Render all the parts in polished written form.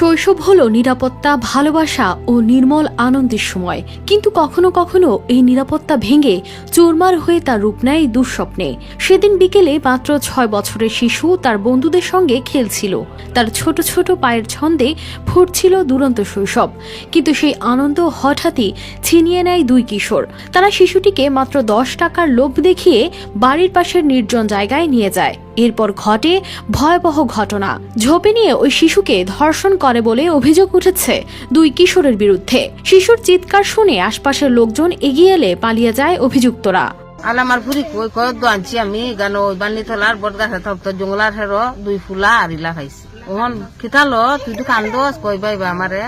শৈশব হলো নিরাপত্তা, ভালোবাসা ও নির্মল আনন্দের সময়, কিন্তু কখনো কখনো এই নিরাপত্তা ভেঙে চুরমার হয়ে তার রূপ নেয় দুঃস্বপ্নে। সেদিন বিকেলে মাত্র 6 বছরের শিশু তার বন্ধুদের সঙ্গে খেলছিল। তার ছোট ছোট পায়ের ছন্দে ফুটছিল দুরন্ত শৈশব, কিন্তু সেই আনন্দ হঠাৎই ছিনিয়ে নেয় দুই কিশোর। তারা শিশুটিকে মাত্র 10 টাকার লোভ দেখিয়ে বাড়ির পাশের নির্জন জায়গায় নিয়ে যায়। এরপর ঘটে ভয়াবহ ঘটনা। ঝোপে নিয়ে ওই শিশুকে ধর্ষণ করে বলে অভিযোগ উঠেছে দুই কিশোরের বিরুদ্ধে। শিশুর চিৎকার শুনে আশপাশের লোকজন এগিয়ে এলে পালিয়ে যায় অভিযুক্তরা। আলামার ফুরি কই কয় দোয়ানছি আমি গান ওই বান্নি তোলার বট গাছে থাকতো জঙ্গলার হেরো দুই ফুলা আর ইলা খাইছি। ওহন খিতালো তুই তো কান্দোস কই বাইবা আমারে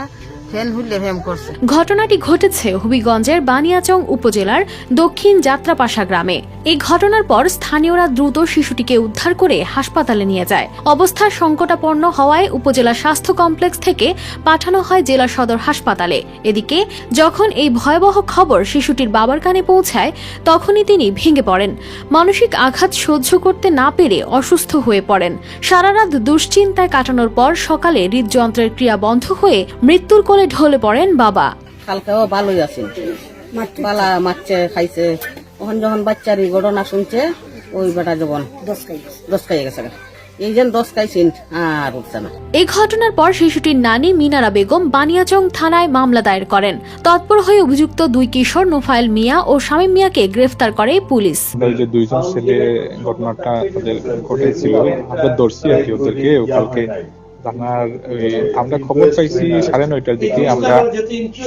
ঘটনাটি ঘটেছে হবিগঞ্জের বানিয়াচং উপজেলার দক্ষিণ যাত্রাপাশা গ্রামে। এই ঘটনার পর স্থানীয়রা দ্রুত শিশুটিকে উদ্ধার করে হাসপাতালে নিয়ে যায়। অবস্থা সংকটাপন্ন হওয়ায় উপজেলা স্বাস্থ্য কমপ্লেক্স থেকে পাঠানো হয় জেলা সদর হাসপাতালে। এদিকে যখন এই ভয়াবহ খবর শিশুটির বাবার কানে পৌঁছায়, তখনই তিনি ভেঙে পড়েন। মানসিক আঘাত সহ্য করতে না পেরে অসুস্থ হয়ে পড়েন। সারা রাত দুশ্চিন্তায় কাটানোর পর সকালে হৃদযন্ত্রের ক্রিয়া বন্ধ হয়ে মৃত্যুর কোলে ঢলে পড়েন বাবা। কালকেও ভালোই আছে, পালা মারছে খাইছে। ওখান যখন বাচ্চার এই ঘটনা শুনছে ওই বেটা যখন দশ খাইয়ে গেছে, এই যেন 10 খাইছেন আর উঠছে না। এই ঘটনার পর শিশুটির নানি মিনারা বেগম বানিয়াচং থানায় মামলা দায়ের করেন। তৎপর হয়ে অভিযুক্ত দুই কিশোর নোফায়েল মিয়া ও শামীম মিয়াকে গ্রেফতার করে পুলিশ। যে দুইজন ছেলে ঘটনাটা ঘটেছিল, আমরা ধরছি আর কি ওদেরকে। কালকে আমরা খবর পাইছি 9:30টার দিকে, আমরা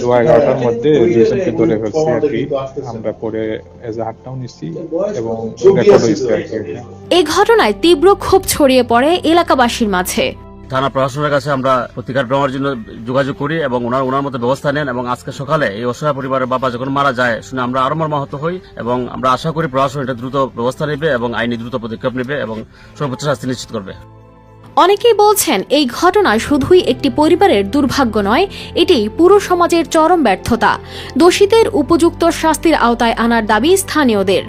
11টার মধ্যে দুইজনকে ধরে ফেলছি আর কি। আমরা পরে এজাহারটাও নিচ্ছি এবং রেকর্ড হয়েছে আর কি। এই ঘটনায় তীব্র ক্ষোভ ছড়িয়ে পড়ে এলাকাবাসীর মাঝে। থানা প্রশাসনের কাছে আমরা প্রতিকার নেওয়ার জন্য যোগাযোগ করি এবং ওনার মতো ব্যবস্থা নেন। এবং আজকে সকালে এই অসহায় পরিবারের বাবা যখন মারা যায় শুনে আমরা আরো মর্মাহত হই এবং আমরা আশা করি প্রশাসন এটা দ্রুত ব্যবস্থা নেবে এবং আইনি দ্রুত পদক্ষেপ নেবে এবং সর্বোচ্চ শাস্তি নিশ্চিত করবে। অনেকেই বলছেন এই ঘটনা শুধুই একটি পরিবারের দুর্ভাগ্য নয়, এটি পুরো সমাজের চরম ব্যর্থতা। দোষীদের উপযুক্ত শাস্তির আওতায় আনার দাবি স্থানীয়দের।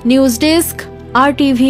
News desk, RTV।